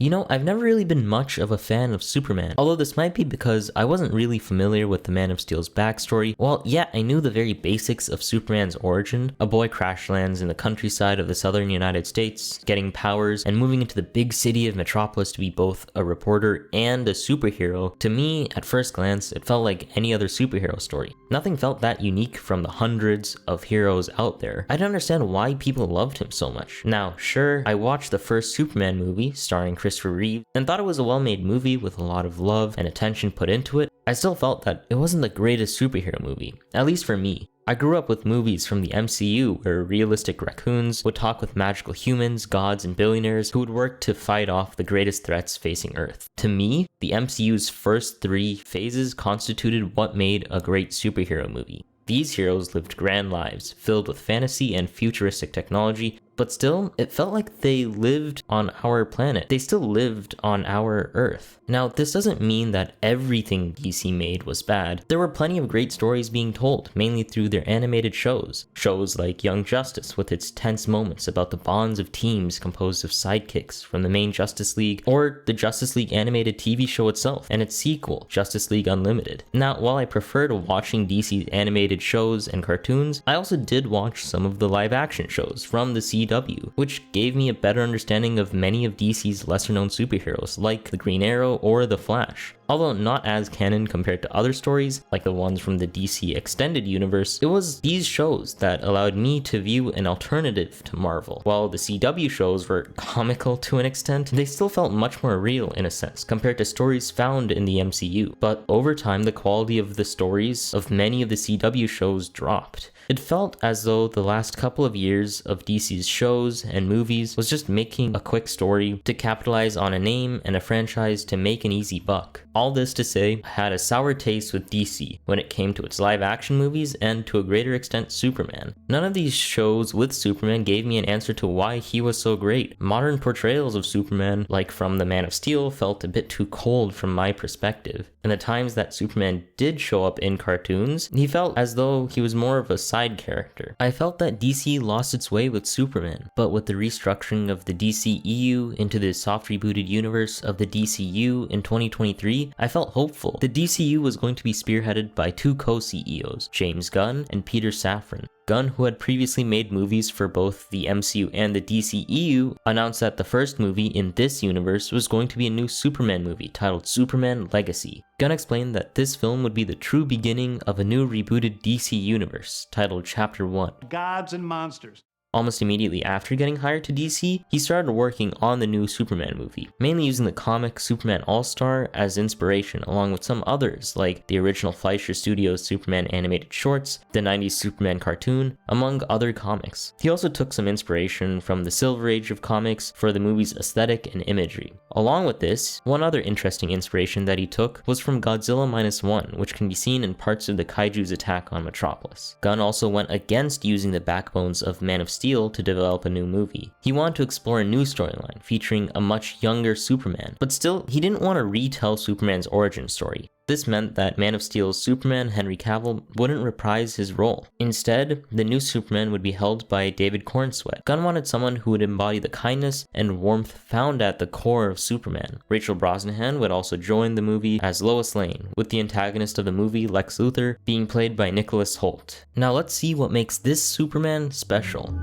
I've never really been much of a fan of Superman, although this might be because I wasn't really familiar with the Man of Steel's backstory. Well, yeah, I knew the very basics of Superman's origin. A boy crash lands in the countryside of the southern United States, getting powers and moving into the big city of Metropolis to be both a reporter and a superhero. To me, at first glance, it felt like any other superhero story. Nothing felt that unique from the hundreds of heroes out there. I don't understand why people loved him so much. Now, sure, I watched the first Superman movie starring Christopher Reeve and thought it was a well-made movie with a lot of love and attention put into it. I still felt that it wasn't the greatest superhero movie, at least for me. I grew up with movies from the MCU where realistic raccoons would talk with magical humans, gods, and billionaires who would work to fight off the greatest threats facing Earth. To me, the MCU's first 3 phases constituted what made a great superhero movie. These heroes lived grand lives, filled with fantasy and futuristic technology, but still, it felt like they lived on our planet. They still lived on our Earth. Now, this doesn't mean that everything DC made was bad. There were plenty of great stories being told, mainly through their animated shows. Shows like Young Justice, with its tense moments about the bonds of teams composed of sidekicks from the main Justice League, or the Justice League animated TV show itself, and its sequel, Justice League Unlimited. Now, while I preferred watching DC's animated shows and cartoons, I also did watch some of the live-action shows from the CW, which gave me a better understanding of many of DC's lesser-known superheroes, like the Green Arrow or the Flash. Although not as canon compared to other stories, like the ones from the DC Extended Universe, it was these shows that allowed me to view an alternative to Marvel. While the CW shows were comical to an extent, they still felt much more real in a sense, compared to stories found in the MCU. But over time, the quality of the stories of many of the CW shows dropped. It felt as though the last couple of years of DC's shows and movies was just making a quick story to capitalize on a name and a franchise to make an easy buck. All this to say, I had a sour taste with DC when it came to its live action movies and to a greater extent Superman. None of these shows with Superman gave me an answer to why he was so great. Modern portrayals of Superman, like from the Man of Steel, felt a bit too cold from my perspective. And the times that Superman did show up in cartoons, he felt as though he was more of a side character. I felt that DC lost its way with Superman, but with the restructuring of the DCEU into the soft rebooted universe of the DCU in 2023, I felt hopeful. The DCU was going to be spearheaded by 2 co-CEOs, James Gunn and Peter Safran. Gunn, who had previously made movies for both the MCU and the DCEU, announced that the first movie in this universe was going to be a new Superman movie titled Superman Legacy. Gunn explained that this film would be the true beginning of a new rebooted DC universe titled Chapter 1. Gods and Monsters. Almost immediately after getting hired to DC, he started working on the new Superman movie, mainly using the comic Superman All-Star as inspiration, along with some others like the original Fleischer Studios Superman animated shorts, the 90s Superman cartoon, among other comics. He also took some inspiration from the Silver Age of comics for the movie's aesthetic and imagery. Along with this, one other interesting inspiration that he took was from Godzilla Minus One, which can be seen in parts of the Kaiju's attack on Metropolis. Gunn also went against using the backbones of Man of Steel to develop a new movie. He wanted to explore a new storyline featuring a much younger Superman, but still, he didn't want to retell Superman's origin story. This meant that Man of Steel's Superman, Henry Cavill, wouldn't reprise his role. Instead, the new Superman would be held by David Cornsweet. Gunn wanted someone who would embody the kindness and warmth found at the core of Superman. Rachel Brosnahan would also join the movie as Lois Lane, with the antagonist of the movie, Lex Luthor, being played by Nicholas Hoult. Now let's see what makes this Superman special.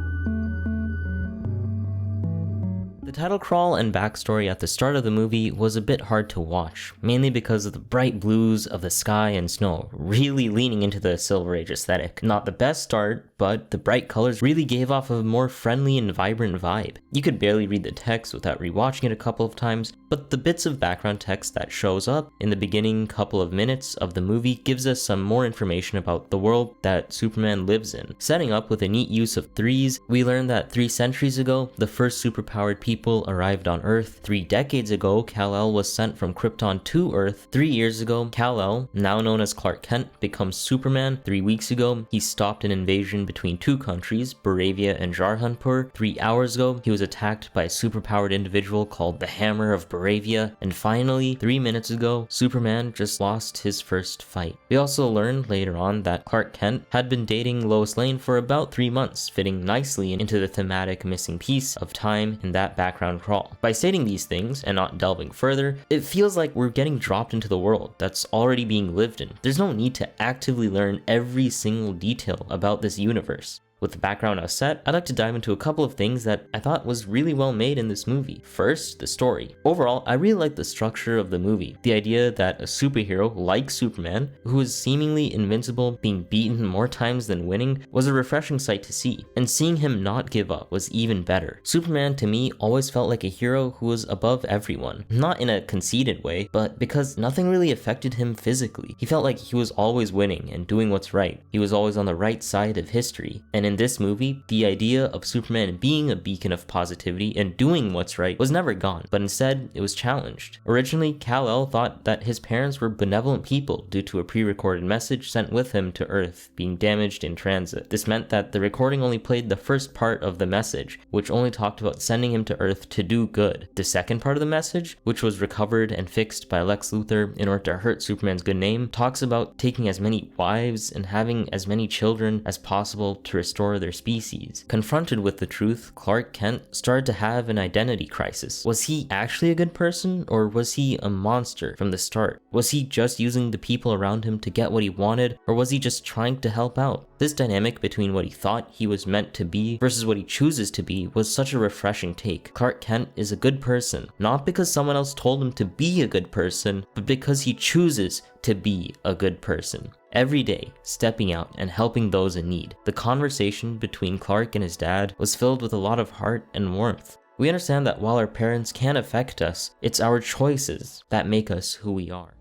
The title crawl and backstory at the start of the movie was a bit hard to watch, mainly because of the bright blues of the sky and snow, really leaning into the Silver Age aesthetic. Not the best start, but the bright colors really gave off a more friendly and vibrant vibe. You could barely read the text without rewatching it a couple of times, but the bits of background text that shows up in the beginning couple of minutes of the movie gives us some more information about the world that Superman lives in. Setting up with a neat use of threes, we learn that 3 centuries ago, the first superpowered people arrived on Earth. 3 decades ago, Kal-El was sent from Krypton to Earth. 3 years ago, Kal-El, now known as Clark Kent, becomes Superman. 3 weeks ago, he stopped an invasion between 2 countries, Baravia and Jarhanpur. 3 hours ago, he was attacked by a superpowered individual called the Hammer of Baravia. And finally, 3 minutes ago, Superman just lost his first fight. We also learned later on that Clark Kent had been dating Lois Lane for about 3 months, fitting nicely into the thematic missing piece of time in that background background crawl. By stating these things and not delving further, it feels like we're getting dropped into the world that's already being lived in. There's no need to actively learn every single detail about this universe. With the background now set, I'd like to dive into a couple of things that I thought was really well made in this movie. First, the story. Overall, I really like the structure of the movie. The idea that a superhero like Superman, who is seemingly invincible, being beaten more times than winning, was a refreshing sight to see. And seeing him not give up was even better. Superman to me always felt like a hero who was above everyone. Not in a conceited way, but because nothing really affected him physically. He felt like he was always winning and doing what's right. He was always on the right side of history. And in this movie, the idea of Superman being a beacon of positivity and doing what's right was never gone, but instead it was challenged. Originally, Kal-El thought that his parents were benevolent people due to a pre-recorded message sent with him to Earth being damaged in transit. This meant that the recording only played the first part of the message, which only talked about sending him to Earth to do good. The second part of the message, which was recovered and fixed by Lex Luthor in order to hurt Superman's good name, talks about taking as many wives and having as many children as possible to restore their species. Confronted with the truth, Clark Kent started to have an identity crisis. Was he actually a good person, or was he a monster from the start? Was he just using the people around him to get what he wanted, or was he just trying to help out? This dynamic between what he thought he was meant to be versus what he chooses to be was such a refreshing take. Clark Kent is a good person, not because someone else told him to be a good person, but because he chooses to be a good person. Every day, stepping out and helping those in need. The conversation between Clark and his dad was filled with a lot of heart and warmth. We understand that while our parents can affect us, it's our choices that make us who we are.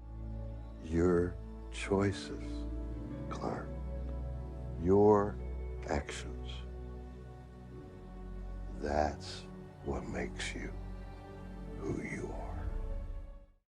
Your choices, Clark. Your actions. That's what makes you who you are.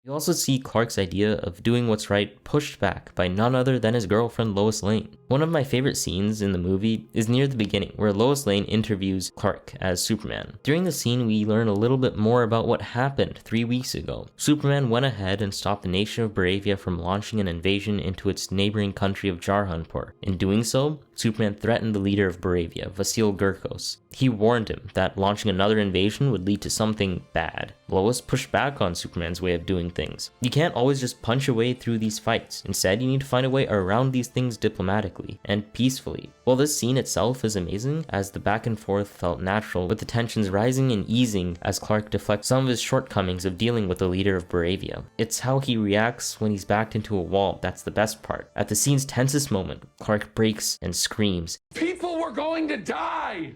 You also see Clark's idea of doing what's right pushed back by none other than his girlfriend Lois Lane. One of my favorite scenes in the movie is near the beginning, where Lois Lane interviews Clark as Superman. During the scene, we learn a little bit more about what happened 3 weeks ago. Superman went ahead and stopped the nation of Baravia from launching an invasion into its neighboring country of Jarhanpur. In doing so, Superman threatened the leader of Baravia, Vasil Gurkos. He warned him that launching another invasion would lead to something bad. Lois pushed back on Superman's way of doing things. You can't always just punch your way through these fights. Instead, you need to find a way around these things diplomatically and peacefully. While this scene itself is amazing, as the back and forth felt natural, with the tensions rising and easing as Clark deflects some of his shortcomings of dealing with the leader of Baravia. It's how he reacts when he's backed into a wall that's the best part. At the scene's tensest moment, Clark breaks and screams, "People were going to die!"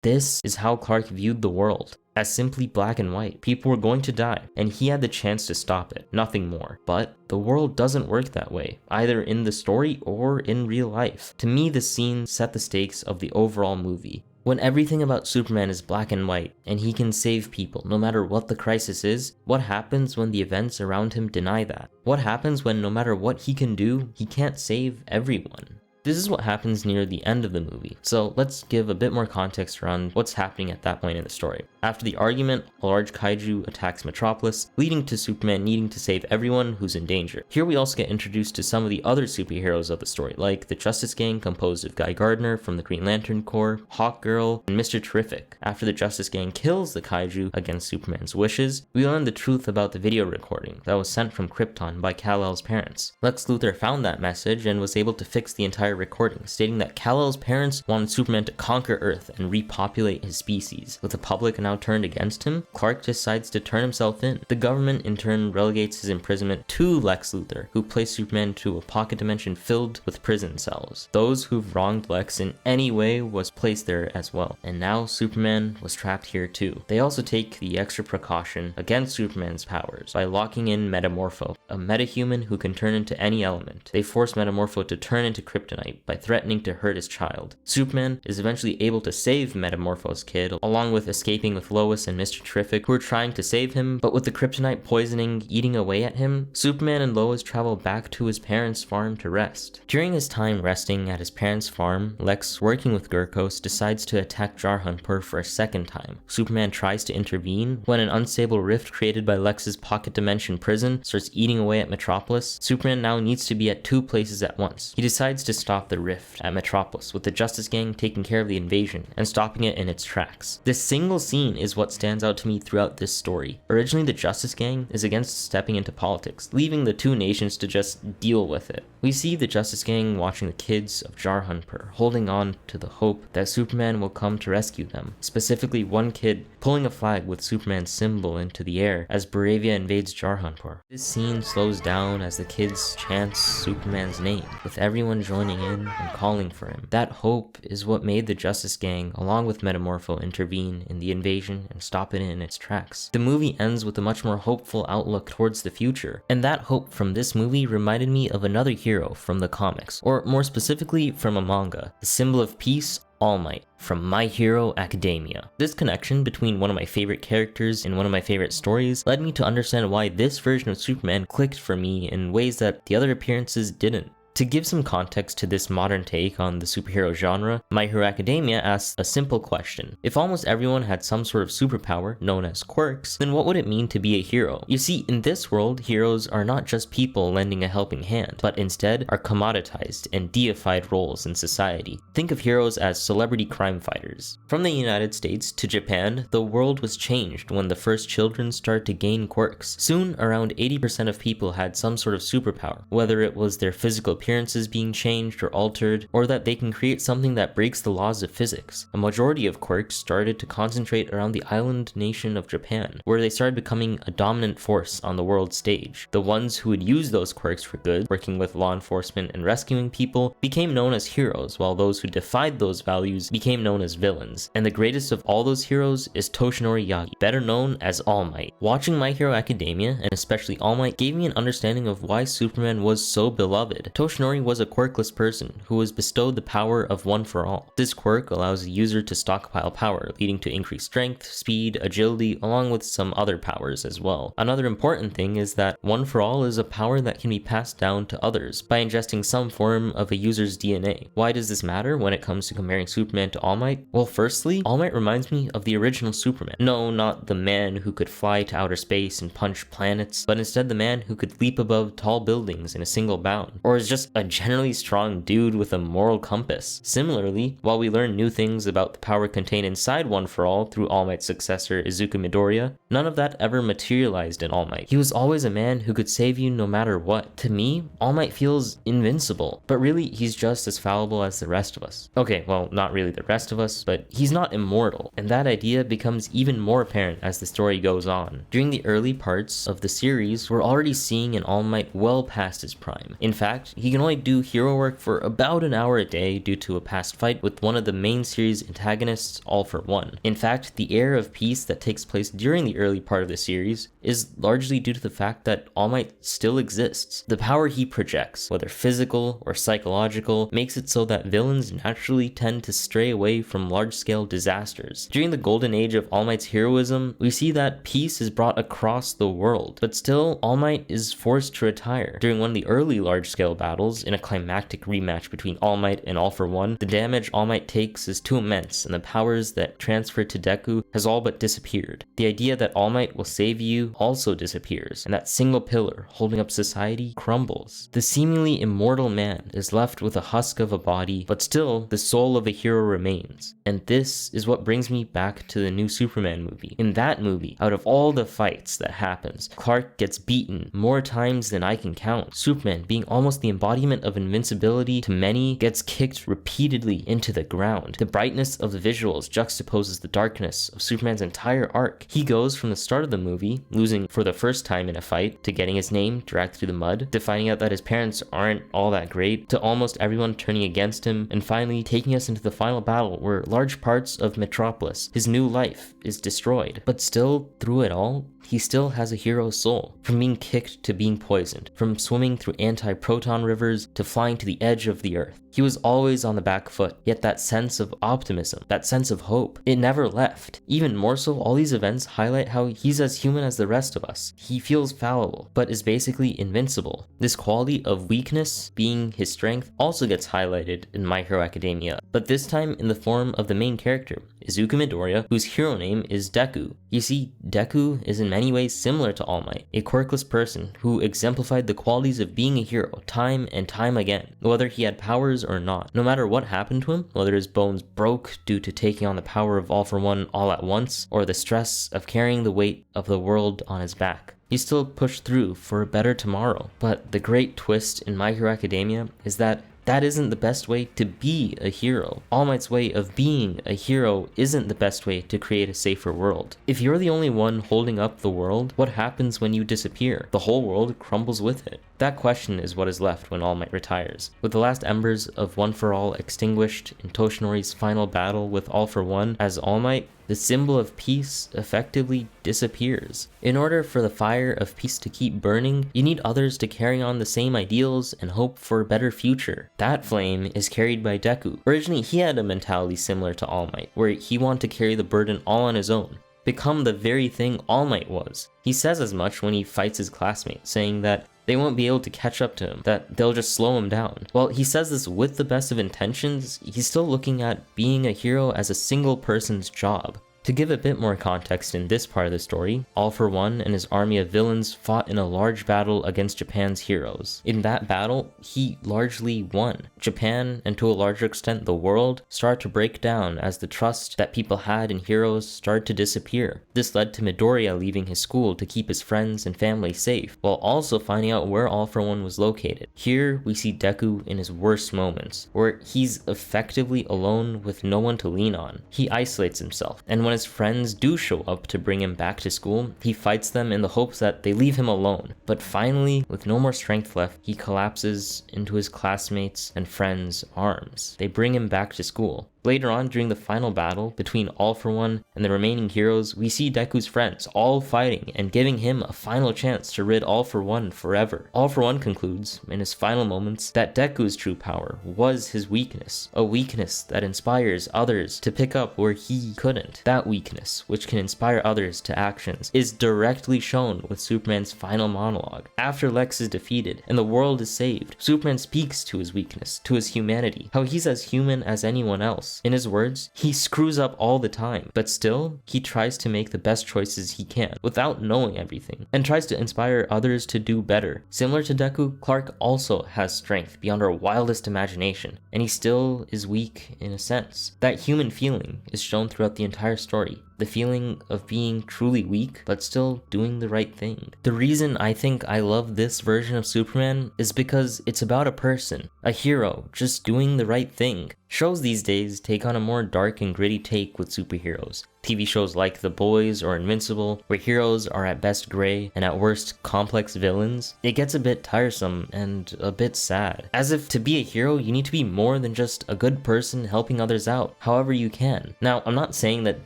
This is how Clark viewed the world, as simply black and white. People were going to die, and he had the chance to stop it, nothing more. But the world doesn't work that way, either in the story or in real life. To me, this scene set the stakes of the overall movie. When everything about Superman is black and white, and he can save people no matter what the crisis is, what happens when the events around him deny that? What happens when no matter what he can do, he can't save everyone? This is what happens near the end of the movie, so let's give a bit more context around what's happening at that point in the story. After the argument, a large kaiju attacks Metropolis, leading to Superman needing to save everyone who's in danger. Here we also get introduced to some of the other superheroes of the story, like the Justice Gang composed of Guy Gardner from the Green Lantern Corps, Hawkgirl, and Mr. Terrific. After the Justice Gang kills the kaiju against Superman's wishes, we learn the truth about the video recording that was sent from Krypton by Kal-El's parents. Lex Luthor found that message and was able to fix the entire recording, stating that Kal-El's parents wanted Superman to conquer Earth and repopulate his species. With the public now turned against him, Clark decides to turn himself in. The government in turn relegates his imprisonment to Lex Luthor, who placed Superman into a pocket dimension filled with prison cells. Those who've wronged Lex in any way was placed there as well, and now Superman was trapped here too. They also take the extra precaution against Superman's powers by locking in Metamorpho, a metahuman who can turn into any element. They force Metamorpho to turn into kryptonite by threatening to hurt his child. Superman is eventually able to save Metamorpho's kid, along with escaping with Lois and Mr. Terrific, who are trying to save him, but with the kryptonite poisoning eating away at him, Superman and Lois travel back to his parents' farm to rest. During his time resting at his parents' farm, Lex, working with Gurkos, decides to attack Jarhanpur for a second time. Superman tries to intervene when an unstable rift created by Lex's pocket dimension prison starts eating away at Metropolis. Superman now needs to be at two places at once. He decides to stop the rift at Metropolis, with the Justice Gang taking care of the invasion and stopping it in its tracks. This single scene is what stands out to me throughout this story. Originally, the Justice Gang is against stepping into politics, leaving the two nations to just deal with it. We see the Justice Gang watching the kids of Jarhanpur, holding on to the hope that Superman will come to rescue them. Specifically, one kid pulling a flag with Superman's symbol into the air as Baravia invades Jarhanpur. This scene slows down as the kids chant Superman's name, with everyone joining in and calling for him. That hope is what made the Justice Gang, along with Metamorpho, intervene in the invasion and stop it in its tracks. The movie ends with a much more hopeful outlook towards the future, and that hope from this movie reminded me of another hero from the comics, or more specifically from a manga, the symbol of peace, All Might, from My Hero Academia. This connection between one of my favorite characters and one of my favorite stories led me to understand why this version of Superman clicked for me in ways that the other appearances didn't. To give some context to this modern take on the superhero genre, My Hero Academia asks a simple question. If almost everyone had some sort of superpower, known as quirks, then what would it mean to be a hero? You see, in this world, heroes are not just people lending a helping hand, but instead are commoditized and deified roles in society. Think of heroes as celebrity crime fighters. From the United States to Japan, the world was changed when the first children started to gain quirks. Soon, around 80% of people had some sort of superpower, whether it was their physical appearances being changed or altered, or that they can create something that breaks the laws of physics. A majority of quirks started to concentrate around the island nation of Japan, where they started becoming a dominant force on the world stage. The ones who would use those quirks for good, working with law enforcement and rescuing people, became known as heroes, while those who defied those values became known as villains. And the greatest of all those heroes is Toshinori Yagi, better known as All Might. Watching My Hero Academia, and especially All Might, gave me an understanding of why Superman was so beloved. Toshinori was a quirkless person who was bestowed the power of One for All. This quirk allows the user to stockpile power, leading to increased strength, speed, agility, along with some other powers as well. Another important thing is that One for All is a power that can be passed down to others by ingesting some form of a user's DNA. Why does this matter when it comes to comparing Superman to All Might? Well, firstly, All Might reminds me of the original Superman. No, not the man who could fly to outer space and punch planets, but instead the man who could leap above tall buildings in a single bound, or is just a generally strong dude with a moral compass. Similarly, while we learn new things about the power contained inside One for All through All Might's successor Izuku Midoriya, none of that ever materialized in All Might. He was always a man who could save you no matter what. To me, All Might feels invincible, but really he's just as fallible as the rest of us. Okay, well, not really the rest of us, but he's not immortal, and that idea becomes even more apparent as the story goes on. During the early parts of the series, we're already seeing an All Might well past his prime. In fact, he can only do hero work for about an hour a day due to a past fight with one of the main series antagonists, All for One. In fact, the air of peace that takes place during the early part of the series is largely due to the fact that All Might still exists. The power he projects, whether physical or psychological, makes it so that villains naturally tend to stray away from large-scale disasters. During the golden age of All Might's heroism, we see that peace is brought across the world, but still All Might is forced to retire. During one of the early large-scale battles, in a climactic rematch between All Might and All for One, the damage All Might takes is too immense, and the powers that transferred to Deku has all but disappeared. The idea that All Might will save you also disappears, and that single pillar holding up society crumbles. The seemingly immortal man is left with a husk of a body, but still, the soul of a hero remains. And this is what brings me back to the new Superman movie. In that movie, out of all the fights that happens, Clark gets beaten more times than I can count. Superman, being almost the embodiment of invincibility to many, gets kicked repeatedly into the ground. The brightness of the visuals juxtaposes the darkness of Superman's entire arc. He goes from the start of the movie, losing for the first time in a fight, to getting his name dragged through the mud, to finding out that his parents aren't all that great, to almost everyone turning against him, and finally taking us into the final battle where large parts of Metropolis, his new life, is destroyed. But still, through it all, he still has a hero's soul. From being kicked to being poisoned, from swimming through anti-proton rivers rivers to flying to the edge of the earth. He was always on the back foot, yet that sense of optimism, that sense of hope, it never left. Even more so, all these events highlight how he's as human as the rest of us. He feels fallible, but is basically invincible. This quality of weakness being his strength also gets highlighted in My Hero Academia, but this time in the form of the main character, Izuku Midoriya, whose hero name is Deku. You see, Deku is in many ways similar to All Might, a quirkless person who exemplified the qualities of being a hero time and time again, whether he had powers or not. No matter what happened to him, whether his bones broke due to taking on the power of All for One all at once, or the stress of carrying the weight of the world on his back, he still pushed through for a better tomorrow. But the great twist in My Hero Academia is that isn't the best way to be a hero. All Might's way of being a hero isn't the best way to create a safer world. If you're the only one holding up the world, what happens when you disappear? The whole world crumbles with it. That question is what is left when All Might retires. With the last embers of One for All extinguished in Toshinori's final battle with All for One as All Might, the symbol of peace effectively disappears. In order for the fire of peace to keep burning, you need others to carry on the same ideals and hope for a better future. That flame is carried by Deku. Originally, he had a mentality similar to All Might, where he wanted to carry the burden all on his own, become the very thing All Might was. He says as much when he fights his classmates, saying that they won't be able to catch up to him, that they'll just slow him down. While he says this with the best of intentions, he's still looking at being a hero as a single person's job. To give a bit more context in this part of the story, All for One and his army of villains fought in a large battle against Japan's heroes. In that battle, he largely won. Japan, and to a larger extent the world, started to break down as the trust that people had in heroes started to disappear. This led to Midoriya leaving his school to keep his friends and family safe, while also finding out where All for One was located. Here, we see Deku in his worst moments, where he's effectively alone with no one to lean on. He isolates himself, and when his friends do show up to bring him back to school, he fights them in the hopes that they leave him alone. But finally, with no more strength left, he collapses into his classmates' and friends' arms. They bring him back to school. Later on, during the final battle between All for One and the remaining heroes, we see Deku's friends all fighting and giving him a final chance to rid All for One forever. All for One concludes, in his final moments, that Deku's true power was his weakness, a weakness that inspires others to pick up where he couldn't. That weakness, which can inspire others to actions, is directly shown with Superman's final monologue. After Lex is defeated and the world is saved, Superman speaks to his weakness, to his humanity, how he's as human as anyone else. In his words, he screws up all the time, but still, he tries to make the best choices he can without knowing everything, and tries to inspire others to do better. Similar to Deku, Clark also has strength beyond our wildest imagination, and he still is weak in a sense. That human feeling is shown throughout the entire story. The feeling of being truly weak, but still doing the right thing. The reason I think I love this version of Superman is because it's about a person, a hero, just doing the right thing. Shows these days take on a more dark and gritty take with superheroes. TV shows like The Boys or Invincible, where heroes are at best gray and at worst complex villains, it gets a bit tiresome and a bit sad. As if to be a hero, you need to be more than just a good person helping others out however you can. Now, I'm not saying that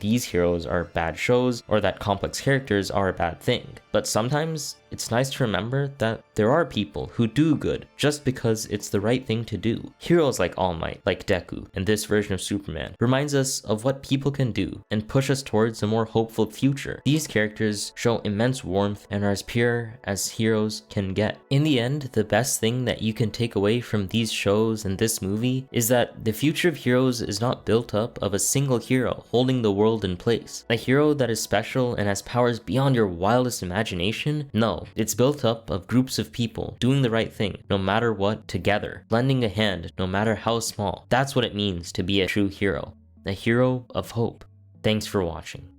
these heroes are bad shows or that complex characters are a bad thing, but sometimes it's nice to remember that there are people who do good just because it's the right thing to do. Heroes like All Might, like Deku, and this version of Superman reminds us of what people can do and push us towards a more hopeful future. These characters show immense warmth and are as pure as heroes can get. In the end, the best thing that you can take away from these shows and this movie is that the future of heroes is not built up of a single hero holding the world in place. A hero that is special and has powers beyond your wildest imagination? No. It's built up of groups of people doing the right thing, no matter what, together, lending a hand, no matter how small. That's what it means to be a true hero, a hero of hope. Thanks for watching.